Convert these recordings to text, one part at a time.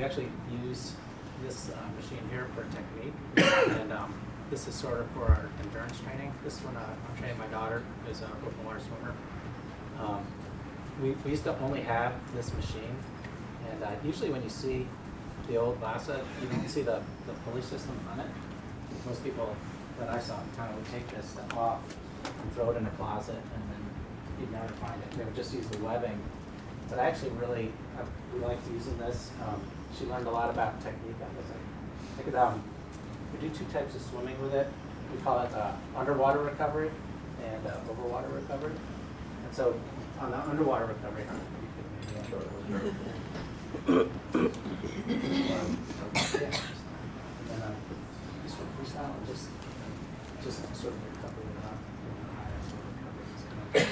we actually use this machine here for technique, and this is sort of for our endurance training. This is when I'm training my daughter, who's an open water swimmer. We used to only have this machine, and usually when you see the old Vasa, you don't see the pulley system on it. Most people that I saw at the time would take this off and throw it in a closet, and then you'd never find it. They would just use the webbing. But I actually really liked using this. She learned a lot about technique on this. I could, we do two types of swimming with it. We call it underwater recovery and overwater recovery. And so on the underwater recovery, just sort of freestyle and just sort of recovery without higher sort of recovery.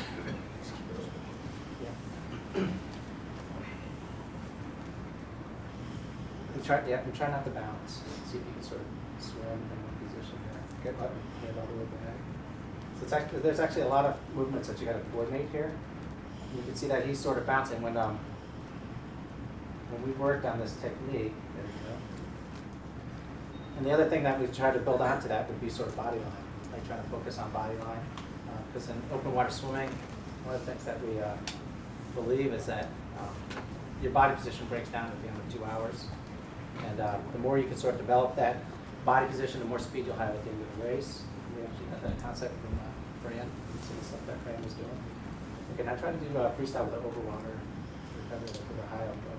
And try not to bounce. See if you can sort of swim in one position there. Get all the way back. So it's actually, there's actually a lot of movements that you got to coordinate here. You can see that he's sort of bouncing when we worked on this technique. There you go. And the other thing that we've tried to build onto that would be sort of body line, like trying to focus on body line. Because in open water swimming, one of the things that we believe is that your body position breaks down at the end of 2 hours. And the more you can sort of develop that body position, the more speed you'll have at the end of the race. We actually got that concept from Fran. You can see the stuff that Fran was doing. Okay, now try to do freestyle with the overwater recovery with a high elbow.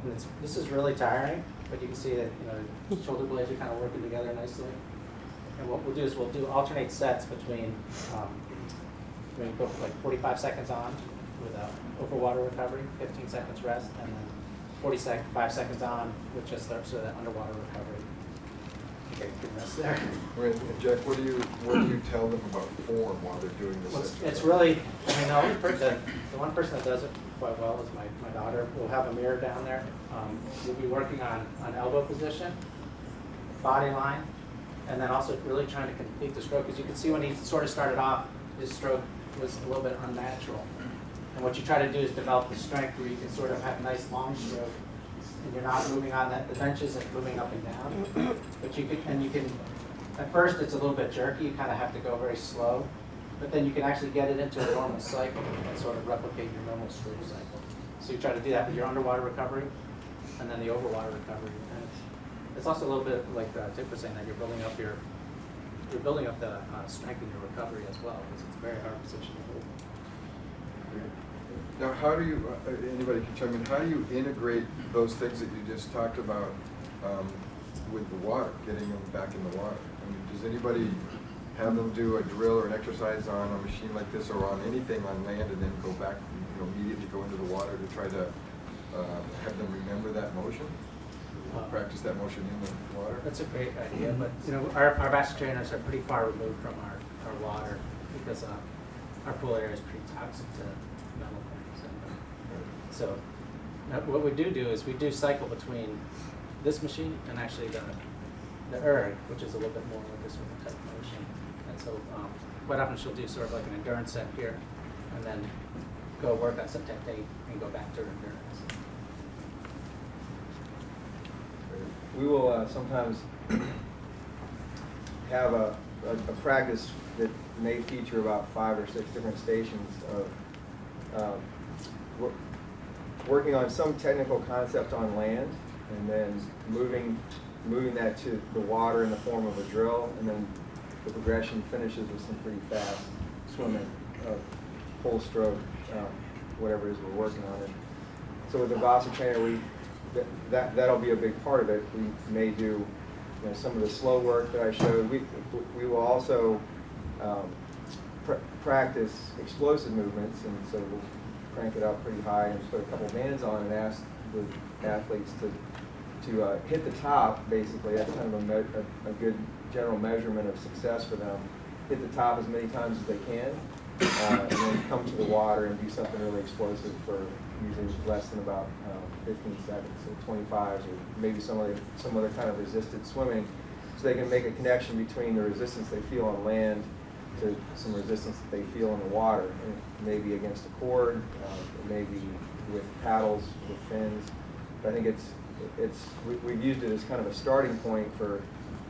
And this is really tiring, but you can see that the shoulder blades are kind of working together nicely. And what we'll do is we'll do alternate sets between we go like 45 seconds on with overwater recovery, 15 seconds rest, and then 5 seconds on with just sort of that underwater recovery. Okay, good rest there. And Jack, what do you tell them about form while they're doing this? Well, it's really, I mean, the only person, the one person that does it quite well is my daughter. We'll have a mirror down there. We'll be working on elbow position, body line, and then also really trying to complete the stroke. Because you can see when he sort of started off, his stroke was a little bit unnatural. And what you try to do is develop the strength where you can sort of have a nice long stroke, and you're not moving on the bench isn't moving up and down. But you can, at first it's a little bit jerky, you kind of have to go very slow, but then you can actually get it into a normal cycle and sort of replicate your normal stroke cycle. So you try to do that with your underwater recovery, and then the overwater recovery. And it's also a little bit like Tip was saying, that you're building up the strength in your recovery as well, because it's a very hard position to hold. Now, how do you, anybody can chime in, how do you integrate those things that you just talked about with the water, getting them back in the water? I mean, does anybody have them do a drill or an exercise on a machine like this or on anything on land and then go back, immediately go into the water to try to have them remember that motion? Practice that motion in the water? That's a great idea, but our Vasa trainers are pretty far removed from our water because our pool area is pretty toxic to metal things. So what we do is we do cycle between this machine and actually the erg, which is a little bit more like this type of motion. And so quite often she'll do sort of like an endurance set here, and then go work on some technique and go back to her endurance. We will sometimes have a practice that may feature about 5 or 6 different stations of working on some technical concept on land, and then moving that to the water in the form of a drill, and then the progression finishes with some pretty fast swimming of full stroke, whatever it is we're working on. And so with the Vasa trainer, that'll be a big part of it. We may do some of the slow work that I showed. We will also practice explosive movements, and so we'll crank it up pretty high and put a couple bands on and ask the athletes to hit the top, basically. That's kind of a good general measurement of success for them. Hit the top as many times as they can, and then come to the water and do something really explosive for usually less than about 15 seconds, so 25s, or maybe some other kind of resisted swimming, so they can make a connection between the resistance they feel on land to some resistance that they feel in the water. And maybe against a cord, it may be with paddles, with fins. But I think we've used it as kind of a starting point for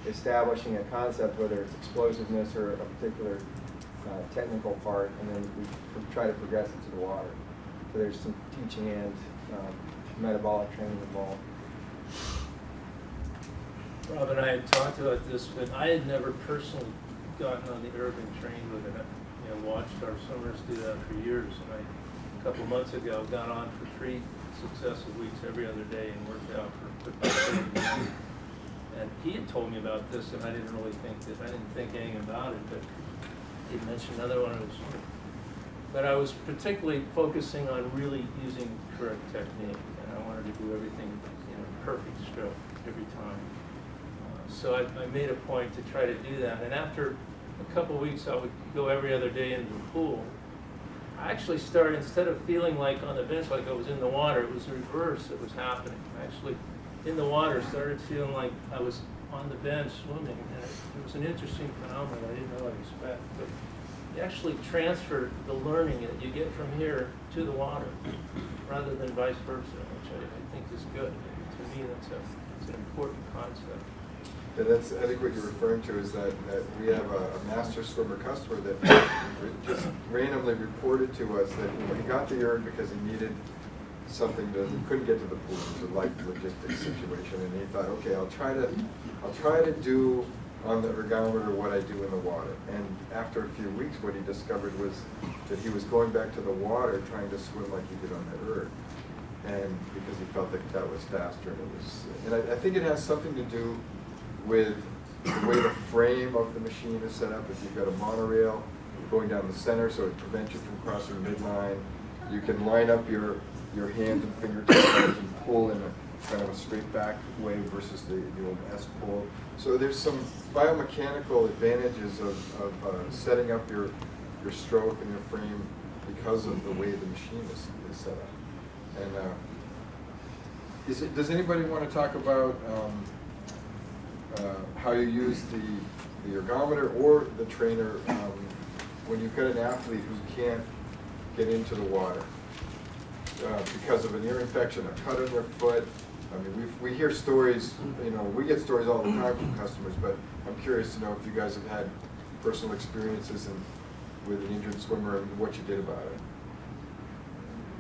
establishing a concept, whether it's explosiveness or a particular technical part, and then we try to progress it to the water. So there's some teaching and metabolic training involved. Rob and I had talked about this, but I had never personally gotten on the erg and trained with it. Watched our swimmers do that for years, and a couple of months ago got on for 3 successive weeks every other day and worked out for about 30 minutes. And he had told me about this, and I didn't think anything about it, but he mentioned another one of his. But I was particularly focusing on really using correct technique, and I wanted to do everything perfect stroke every time. So I made a point to try to do that, and after a couple of weeks I would go every other day into the pool. I actually started, instead of feeling like on the bench like I was in the water, it was the reverse that was happening. I actually, in the water, started feeling like I was on the bench swimming, and it was an interesting phenomenon I didn't know I'd expect. But you actually transfer the learning that you get from here to the water, rather than vice versa, which I think is good. To me, it's an important concept. And that's, I think what you're referring to is that we have a master swimmer customer that just randomly reported to us that he got the erg because he needed something that he couldn't get to the pool. It was a life logistics situation, and he thought, okay, I'll try to do on the ergometer what I do in the water. And after a few weeks, what he discovered was that he was going back to the water trying to swim like he did on the erg, and because he felt that was faster, and I think it has something to do with the way the frame of the machine is set up. If you've got a monorail going down the center, so it prevents you from crossing midline, you can line up your hands and fingertips and pull in a kind of a straight back way versus the old S pull. So there's some biomechanical advantages of setting up your stroke and your frame because of the way the machine is set up. And does anybody want to talk about how you use the ergometer or the trainer when you've got an athlete who can't get into the water because of an ear infection, a cut on their foot? I mean, we hear stories, we get stories all the time from customers, but I'm curious to know if you guys have had personal experiences with an injured swimmer and what you did about it.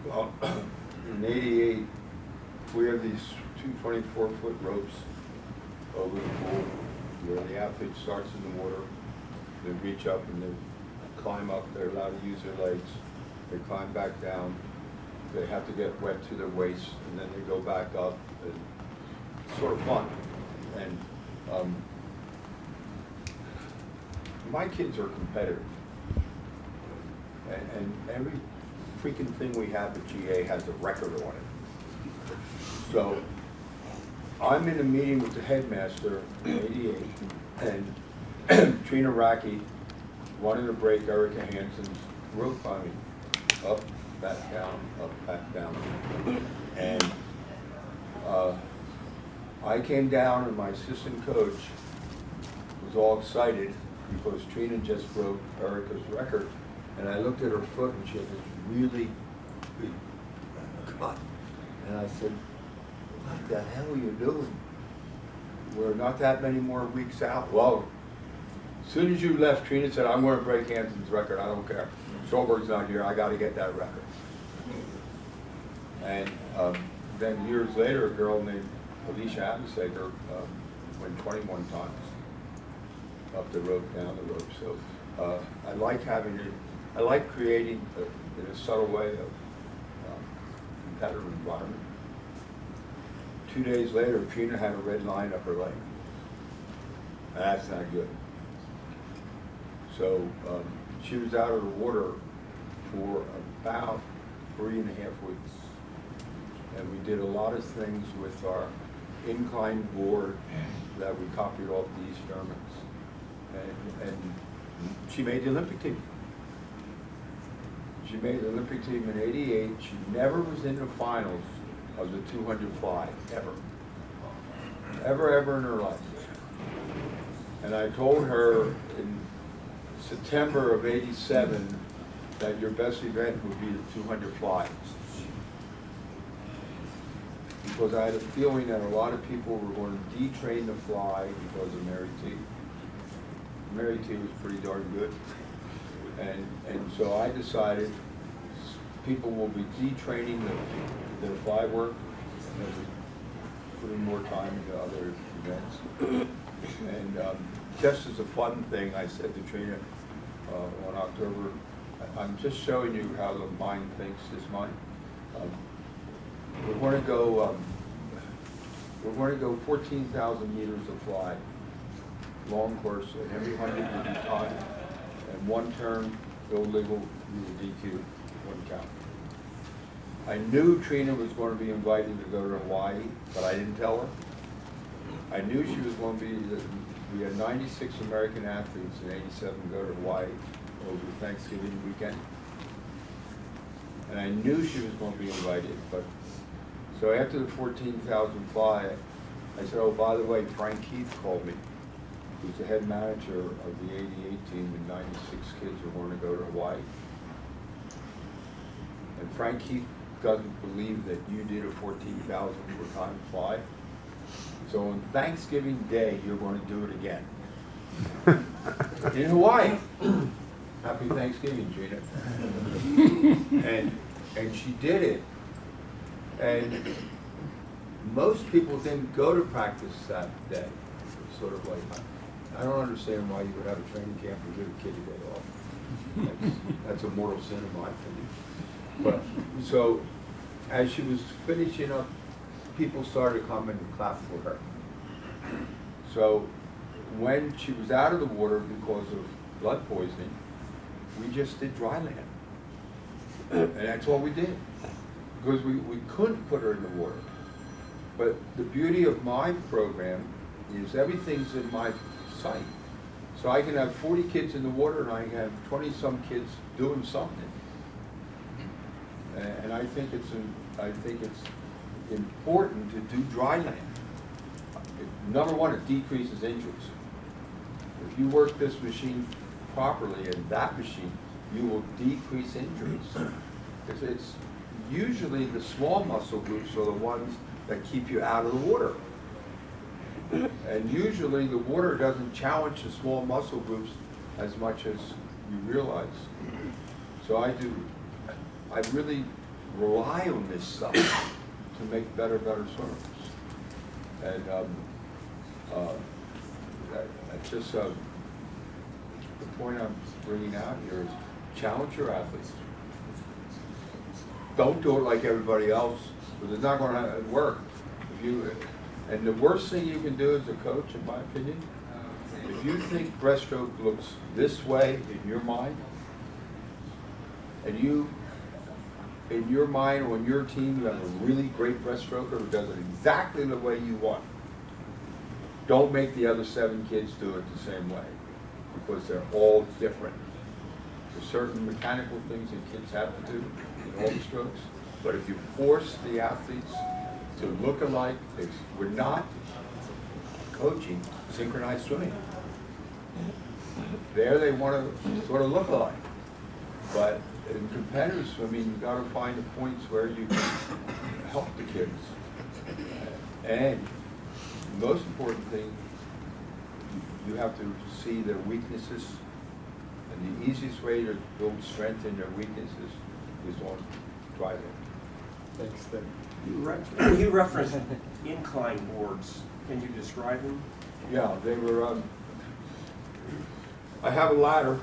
Well, in '88, we have these two 24-foot ropes over the pool where the athlete starts in the water, they reach up and they climb up, they're allowed to use their legs, they climb back down, they have to get wet to their waist, and then they go back up. And it's sort of fun. And my kids are competitive. And every freaking thing we have at GA has a record on it. So I'm in a meeting with the headmaster in '88, and Trina Racky wanted to break Erica Hansen's rope climbing. Up, back down, up, back down. And I came down, and my assistant coach was all excited because Trina just broke Erica's record. And I looked at her foot, and she had this really big cut. And I said, what the hell are you doing? We're not that many more weeks out. Well, as soon as you left, Trina said, I'm going to break Hanson's record. I don't care. Schulberg's not here. I got to get that record. And then years later, a girl named Alicia Abensager went 21 times up the rope, down the rope. So I like having it. I like creating, in a subtle way, a competitive environment. 2 days later, Trina had a red line up her leg. That's not good. So she was out of the water for about 3.5 weeks. And we did a lot of things with our inclined board that we copied off the East Germans. And she made the Olympic team. She made the Olympic team in '88. She never was in the finals of the 200 fly, ever. Ever in her life. And I told her in September of '87 that your best event would be the 200 fly. because I had a feeling that a lot of people were going to detrain the fly because of Mary T. Mary T was pretty darn good. And so I decided people will be detraining their fly work, and they'll be putting more time into other events. And just as a fun thing, I said to Trina on October, I'm just showing you how the mind thinks, this mind. We're going to go 14,000 meters of fly, long course, and every 100 will be timed, and one turn, illegal, you will DQ, one count. I knew Trina was going to be invited to go to Hawaii, but I didn't tell her. I knew she was going to be, we had 96 American athletes and 87 go to Hawaii over Thanksgiving weekend. And I knew she was going to be invited, but, so after the 14,000 fly, I said, oh, by the way, Frank Keith called me, who's the head manager of the 88 team, and 96 kids are going to go to Hawaii. And Frank Keith doesn't believe that you did a 14,000 for time fly. So on Thanksgiving Day, you're going to do it again. In Hawaii. Happy Thanksgiving, Gina. And she did it. And most people didn't go to practice that day. It's sort of like, I don't understand why you would have a training camp and give a kid a day off. That's a mortal sin in my opinion. But, so, as she was finishing up, people started coming and clap for her. So, when she was out of the water because of blood poisoning, we just did dry land. And that's all we did. Because we couldn't put her in the water. But the beauty of my program is everything's in my sight. So I can have 40 kids in the water and I can have 20-some kids doing something. And I think it's important to do dry land. Number one, it decreases injuries. If you work this machine properly and that machine, you will decrease injuries. It's usually the small muscle groups are the ones that keep you out of the water. And usually the water doesn't challenge the small muscle groups as much as you realize. So I really rely on this stuff to make better swimmers. And that's just the point I'm bringing out here is challenge your athletes. Don't do it like everybody else, because it's not going to work. And the worst thing you can do as a coach, in my opinion, if you think breaststroke looks this way in your mind, and you, in your mind or on your team, you have a really great breaststroker who does it exactly the way you want, don't make the other 7 kids do it the same way, because they're all different. There's certain mechanical things that kids have to do in all the strokes, but if you force the athletes to look alike, we're not coaching synchronized swimming. There they want to sort of look alike. But in competitive swimming, you've got to find the points where you can help the kids. And the most important thing, you have to see their weaknesses. And the easiest way to build strength in their weaknesses is on dry land. Thanks, Tim. You referenced incline boards. Can you describe them? Yeah, they were, I have a ladder.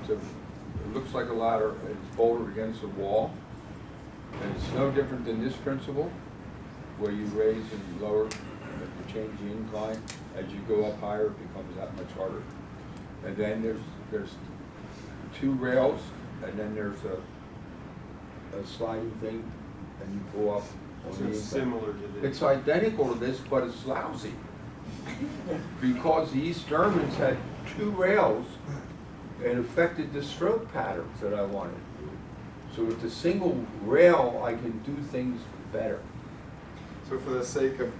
It looks like a ladder. It's bolted against the wall. And it's no different than this principle, where you raise and lower and you change the incline. As you go up higher, it becomes that much harder. And then there's 2 rails, and then there's a sliding thing, and you go up on the incline. Similar to this. It's identical to this, but it's lousy. Because the East Germans had 2 rails and affected the stroke patterns that I wanted. So with the single rail, I can do things better. So for the sake of,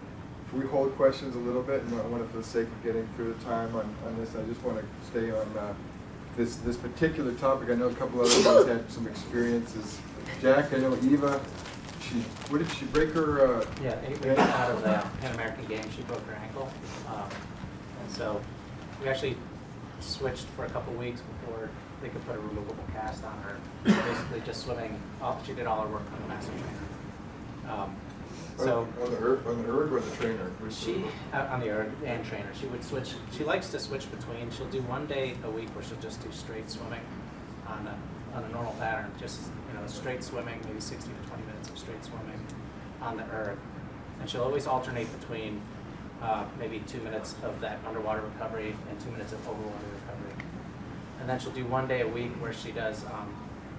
if we hold questions a little bit, and I want to, for the sake of getting through the time on this, I just want to stay on this particular topic. I know a couple other guys had some experiences. Jack, I know Eva what did she break her, Yeah, 8 weeks out of the Pan American Games, she broke her ankle. And so we actually switched for a couple weeks before they could put a removable cast on her. Basically just swimming, she did all her work on the master trainer. So on the erg or the trainer? Which she, on the erg and trainer, she would switch, she likes to switch between, she'll do 1 day a week where she'll just do straight swimming on a normal pattern, just, straight swimming, maybe 60 to 20 minutes of straight swimming on the erg. And she'll always alternate between maybe 2 minutes of that underwater recovery and 2 minutes of overwater recovery. And then she'll do 1 day a week where she does,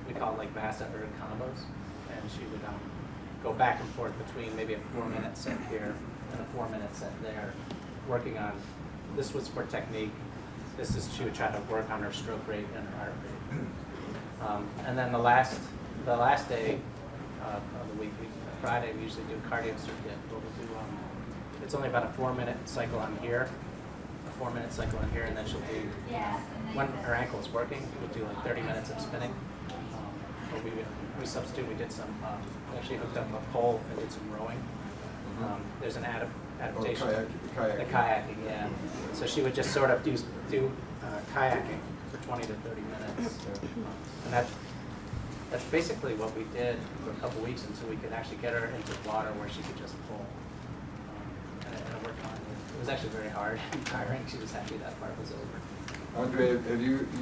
we call it like Vasa erg combos. And she would go back and forth between maybe a 4-minute set here and a 4-minute set there, working on, this was for technique. This is, she would try to work on her stroke rate and her heart rate. And then the last day of the week, Friday, we usually do cardio circuit, where we'll do, it's only about a 4-minute cycle on here, a 4-minute cycle on here, and then she'll do, when her ankle is working, we'll do like 30 minutes of spinning. Or we substitute, we did some, we actually hooked up a pole and did some rowing. There's an adaptation. kayaking. The kayaking, yeah. So she would just sort of do kayaking for 20 to 30 minutes. And that's basically what we did for a couple weeks until we could actually get her into the water where she could just pull. And it worked on. It was actually very hard and tiring. She was happy that part was over. Andre,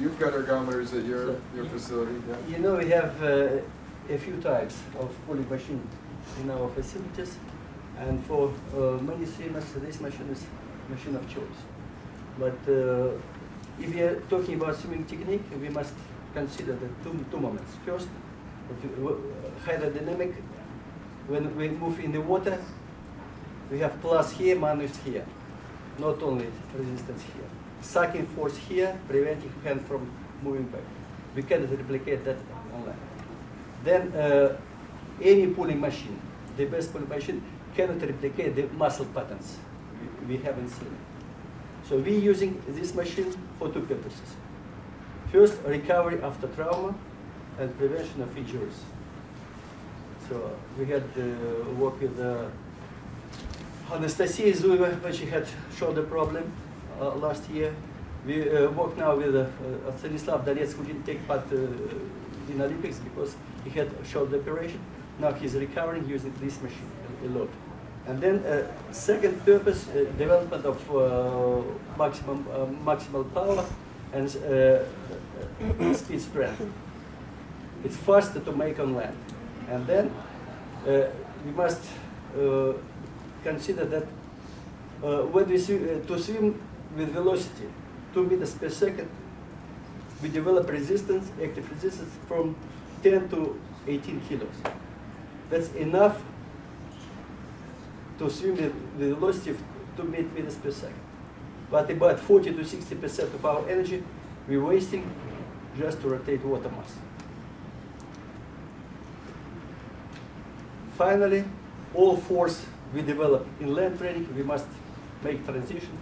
you've got ergometers at your facility? Yeah? We have a few types of pulling machine in our facilities, and for many swimmers, this machine is machine of choice. But if we are talking about swimming technique, we must consider the two moments. First, hydrodynamic. When we move in the water, we have plus here, minus here. Not only resistance here. Sucking force here, preventing hand from moving back. We cannot replicate that on land. Then any pulling machine, the best pulling machine, cannot replicate the muscle patterns we haven't seen. So we're using this machine for two purposes. First, recovery after trauma and prevention of injuries. So we had work with Anastasia Zueva when she had shoulder problem last year. We work now with Stanislav Dalets, who didn't take part in Olympics because he had a shoulder operation. Now he's recovering using this machine a lot. And then second purpose, development of maximal power and speed strength. It's faster to make on land. And then we must consider that when we to swim with velocity 2 meters per second, we develop resistance, active resistance from 10 to 18 kilos. That's enough to swim with velocity of 2 meters per second. But about 40 to 60% of our energy we're wasting just to rotate water mass. Finally, all force we develop in land training, we must make transition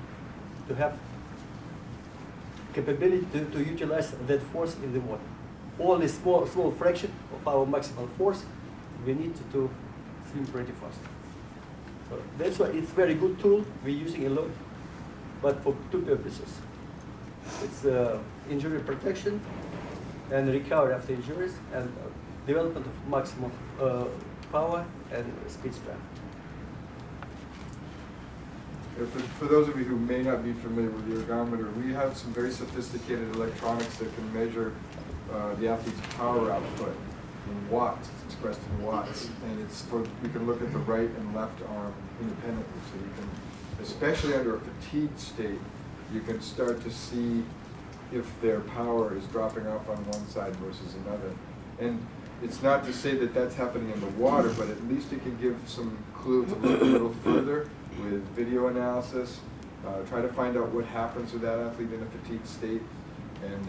to have capability to utilize that force in the water. Only small fraction of our maximal force we need to swim pretty fast. So that's why it's a very good tool we're using a lot, but for two purposes. It's injury protection and recovery after injuries and development of maximum power and speed strength. For those of you who may not be familiar with the ergometer, we have some very sophisticated electronics that can measure the athlete's power output in watts. It's expressed in watts, and we can look at the right and left arm independently. So you can, especially under a fatigued state, you can start to see if their power is dropping off on one side versus another. And it's not to say that that's happening in the water, but at least it can give some clue to look a little further with video analysis, try to find out what happens with that athlete in a fatigued state, and